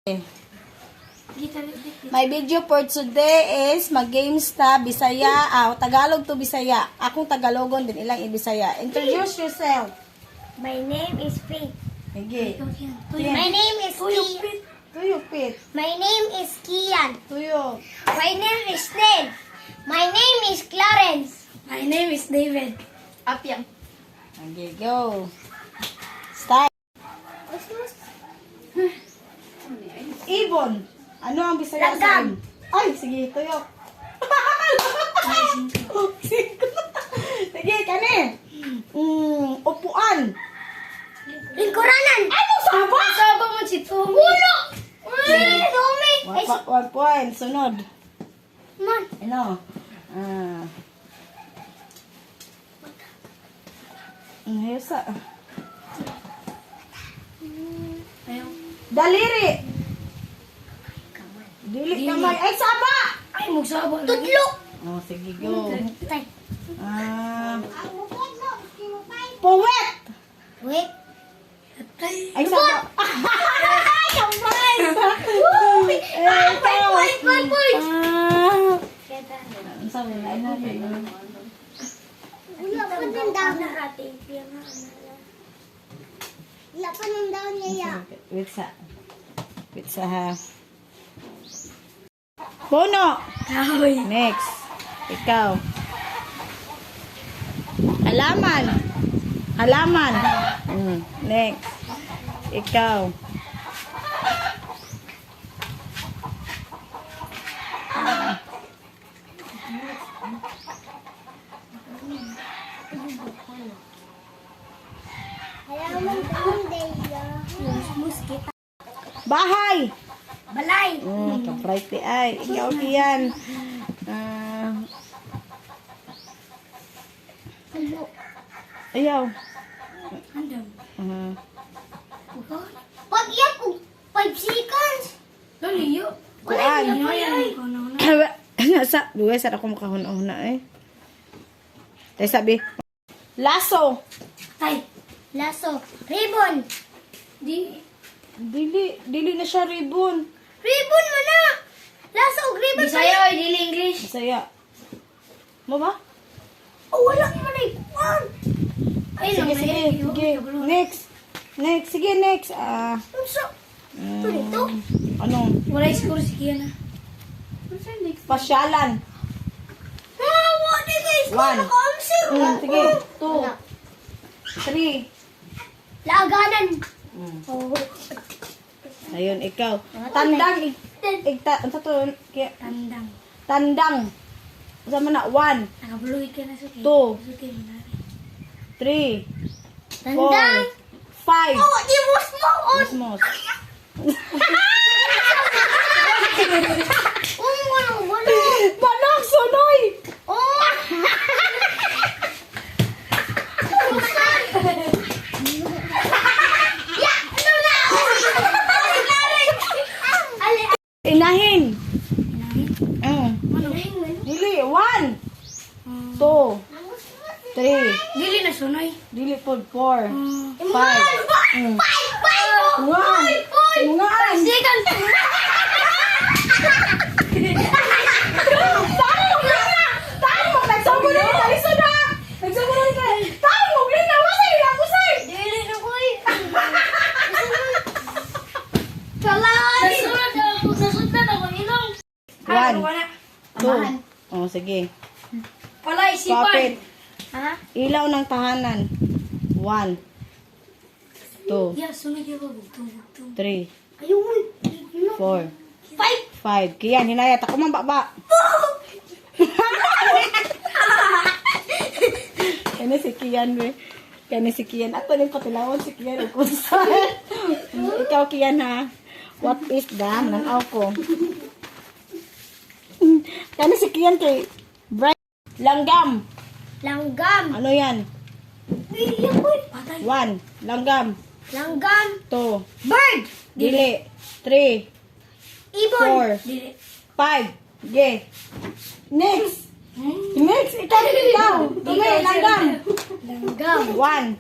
My video for today is mag-games ta Bisaya, Tagalog to Bisaya. Akong Tagalogon din ilang i-Bisaya. Introduce yourself. My name is Faith. Sige. My name is Kian. Tuyo, Pit. My name is Kian. Tuyo. My name is Ned. My name is Clarence. My name is David. Apyang. Okay, go. Start. Ibon. Ano ang Bisaya sa Langgam. Ay, sige, tuyo. Sige, kani. Upuan. Lingkuranan. Ano saba? Saba mo si Tommy. Ulo. Tommy. 1 point. Sunod. Man. Ano? Hesa. Ayaw. Daliri. Dili kamay. Ay, saba! Ay, magsaba. Tudlo. Oh, sige, go. Tay. Puwet! Wait. Ay, saba. Ay, kamay. Point. Sabi na, Wala pa ng daw na ating. Wala pa ng daw niya. Wait sa ha. Puno. Kahoy. Next. Ikaw. Halaman. Next. Ikaw. Bahay. Balay. Ka-bright ay. Ikaw yan. Ayaw. Andam. Pag iyak ko, 5 seconds. Laliyo. Kuan. Nasa, duwe sa ako makahuna-huna eh. Tayo sabi. Lasso. Tay. Lasso. Ribbon. Dili na siya ribbon. Ribbon mo na. Lasso o ribbon. Bisaya o dili English. Bisaya. Mo ba? Oh, wala mo na ipon. Ay, Sige, sige. Next. Sige, next. Unso. Ito dito. Ano? Wala score si Kiana. Pasyalan. Ah, what did this? 1. Sige. 2. 3. Laganan. Oh. Ayun, ikaw. Tandang. Ano to? Tandang. Tandang. Sama na. 1, Nakabuluhi ka na sa 2, Suki mo na rin. 3, 4, Tandang. 5. Oh, di mo mo. Osmos. Wala. Manok, sunoy! Oh. Inahin. Dili. 1, 2, 3. Dili na sunoy. Dili po. 4, 5. Mga Sigan. Dili na ko eh. Nasundan ako ilong. 1, 2. Oh, sige. Pala isipan. Kapit. Ha? Ilaw ng tahanan. 1, 2, Ya, sunod yung bugtong. 3, Ayun. 4, 5. 5. Kiyan, hinayat ako mang baba. Kani si Kian, we. Kani si Kian. Ato ni patilawon si Kian. Ikaw, Kian, ha? What is that? Nanaw ko. Kani si Kian kay Bright. Langgam. Langgam. Ano yan? Iyak ko. 1, langgam. Langgam. 2, Bird. dili. 3, Ibon. 4, 5. Ge. Next. Next. Ikaw. Tumi, langgam. Langgam. 1,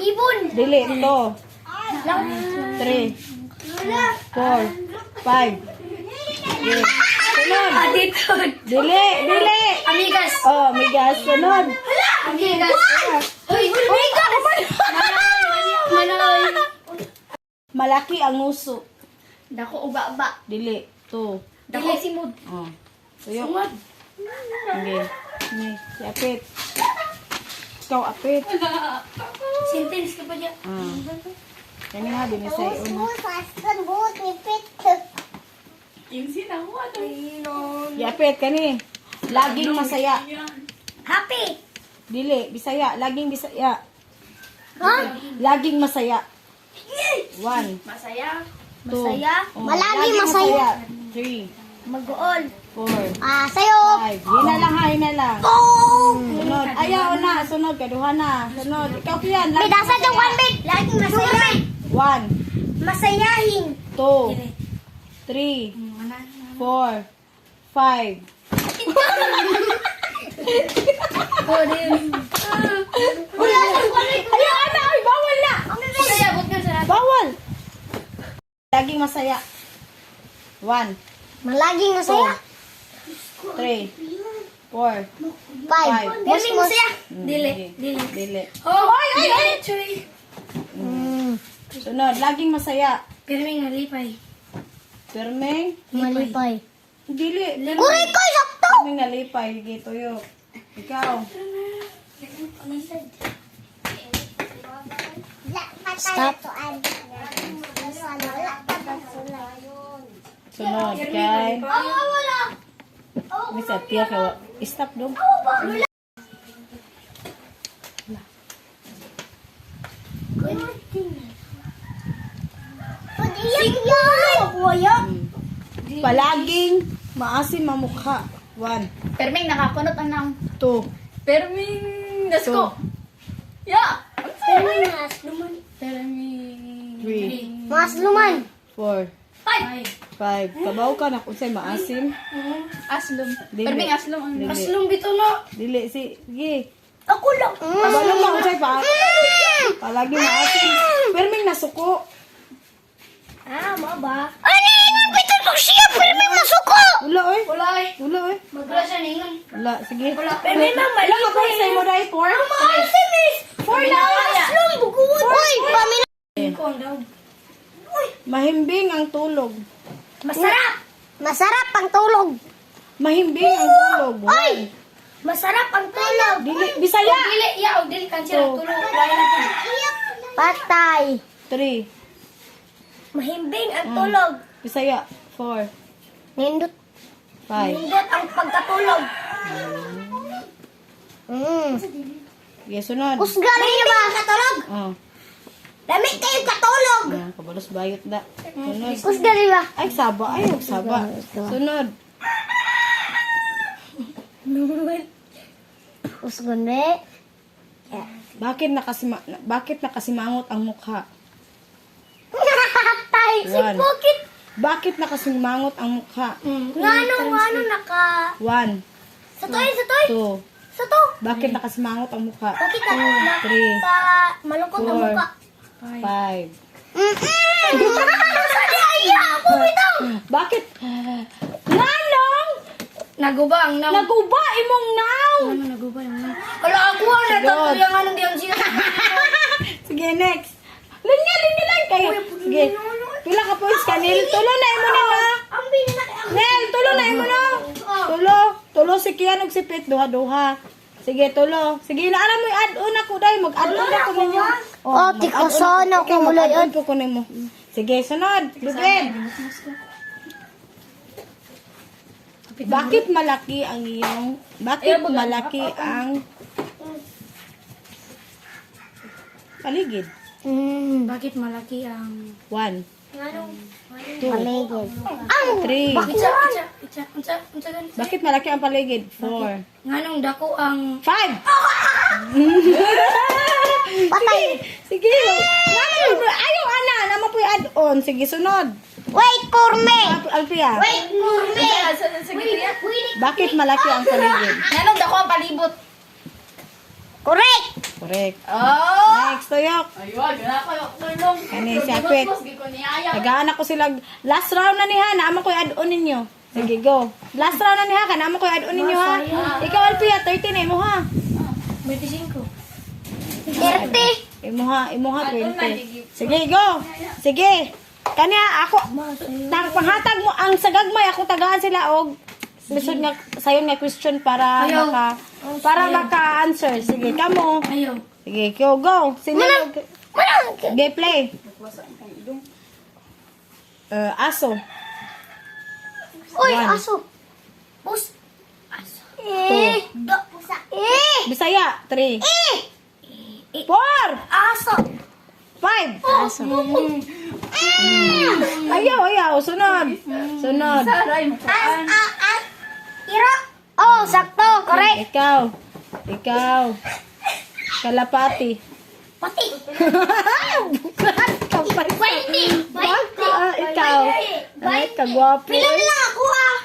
Ibon. dili. 2, Lang. 3, 4, 5. Okay. Sunod. Dito. Dili, dili. Amigas. Oh, migas. Sunod. Amigas. Uy, amigas. Manoy. Malaki ang nguso. Dako uba-uba. Dili. 2. Dako simod. Oh. Tuyok. Sungod. Okay. Ni, si Apit. Ikaw, Apit. Sentence ka pa niya. Kani ha, binisay una. Yung sinawa na. Si Apit, kani. Laging masaya. Happy. Dili, bisaya. Laging bisaya. Laging masaya. 1, Masaya. 2. Masaya? Oh, Malaging laging masaya. 3, Mag-uol. 4, Sayo. 5. Hina lang ha, hina lang. Sunod. Ayaw na. Sunod. Kaduha na. Sunod. Ikaw yan. Bidasa yung one bit. Laging masaya. 1, Masayahin. 2, 3, 4, 5. Ayaw na. Ay, bawal na. Masaya, abot nga sa Bawal. Laging masaya. 1, Malaging masaya. 3, 4, 5. Laging masaya. Dili. Dili. Dili. Oh, ay, Chuy. Sunod. Laging masaya. Pirming nalipay. Permeng. Malipay. Dili. Uy, ko, sakto. Permeng nalipay. Sige, tuyo. Ikaw. Stop. Sunod. Kay. Wala. Misa, tiya ka. Stop dong. Palaging maasim ang mukha. 1, Pirming nakakunot ang nang. 2, Pirming nasko. Ya. Pirming. 3, Mas luman. 4, Ay. 5. Kabaw ka na kung sa'y maasim. Aslum. Dili. Pirming aslum ang. Dili. Aslum bito no. Dili. Sige. Ako lang. Kabaw lang kung sa'y pa. Palaging maasim. Perming nasuko. Maba. Ano yung bito to siya? Pero may masuko. Wala oy. Wala ay. Wala oy. Wala siya ningon. Wala. Sige. Wala. Pirming na Wala ka pa sa'yo mo dahil 4? Maasim eh. 4 lang. Aslong bukuan. Uy, pamina. Ko ang daw. Mahimbing ang tulog. Masarap. Masarap ang tulog. Mahimbing ang tulog. Uy. Masarap ang tulog. Dili. Bisaya. Dili ya, dili kan sila tulog. Lain na to. Patay. 3. Mahimbing ang tulog. Bisaya. 4, Nindot. 5. Nindot ang pagkatulog. Yes, sunod. Usgaling niyo ba? Katulog. Oh. Lamig kayo katulog. Kabalos bayot da. Sunod. Usgaling ba? Ay, saba. Ay, saba. Sunod. Usgon be. Bakit nakasimangot ang mukha? Tay, si 1. Pokit. Bakit nakasimangot ang mukha? Ngano naka... 1, Sa toy. 2. Sa to. Bakit nakasimangot ang mukha? Bakit ka 3, malungkot ang 4, mukha? 5. Sali aya ako bitaw. Bakit? Nanong! Naguba ang nang. Naguba imong naw! Ano naguba yung nang? Wala ako ang Sagot. yung anong diyan siya. Sige, next. Linya lang kayo. Sige. Pila ka points ka, Nel? Tulo na imo na na. Ang binaka. Nel, tulo na imo na. Tulo si Kian ug si Pit. Duha-duha. Sige, tulo. Sige, naalam mo i-add-on ako dahil. Mag-add-on ako ninyo. Oh, tiko sana ko mulay Mag-add-on po ko nimo. Sige, sunod. Lugin. Bakit malaki ang iyong... Bakit malaki ang... paligid? Bakit malaki ang... 1, Nganong 2, paligid. 3. Unsa ganito? Bakit malaki ang paligid? 4, Nganong dako ang 5. Patay. Sige. Ayaw, ana. Naman po yung add-on. Sige, sunod. Wait for me. Alpia. Wait for me. Bakit malaki ang paligid? Nganong dako ang palibot? Correct. Correct. Oh! Next, tuyok. Ayun, gana ko yung tulong. Kani, si Apit. Nagaana ko sila. Last round na niha. Naman ko i-add-on ninyo. Sige, go. Last round na niha. Naman ko i-add-on ninyo, ha? Ikaw, Alpia, 30 na. Imo, ha? 25. 30! Imo, ha? 20. Sige, go. Sige. Kanya, ako. Panghatag mo. Ang sagagmay, ako tagaan sila. O, lisod nga, sayon nga question para maka-answer. Sige, kamo. Ayaw. Sige, go. Sino? Sige, play. Aso. Uy, One. aso! Bus! Aso. Pusa! Bisaya, 3. 4. Aso! 5. Aso. Ayaw. Sunod. Saray mo kaan. Iro! Oh, sakto! Correct! Ikaw. Kalapati. Pati! Ikaw. Ay, kagwapo. Bilang lang ako ah!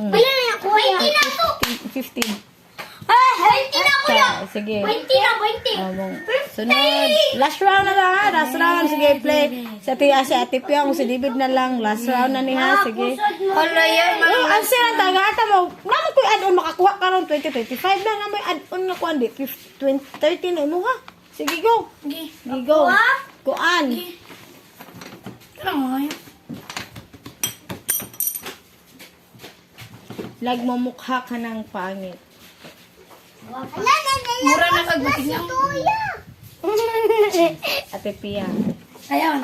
Bilang lang ako. 20 na to! 15. 20 na ako lang! Sige. 20 na, 20! Sunod. Last round na lang, ha? Last round. Sige, play. Si Ate Pia, kung si David na lang. Last round na niya. Sige. Hala yan. Ang silang tagata mo. Naman ko yung add-on. Makakuha ka ron 2025 na nga may add-on na kuhan. 13 na mo, ha? Sige, go. Sige. Go. Kuan. Kailan mo ngayon? Nagmumukha ka ng pangit. Mura na kagbuting niya. Ate Pia. Ayaw.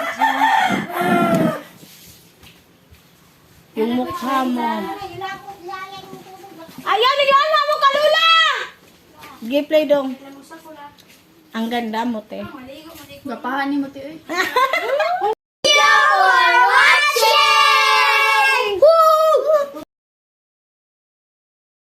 Yung mukha mo. Ayaw na mo, kalula! Sige, play dong. Ang ganda mo, te. Gapahan ni mo ti.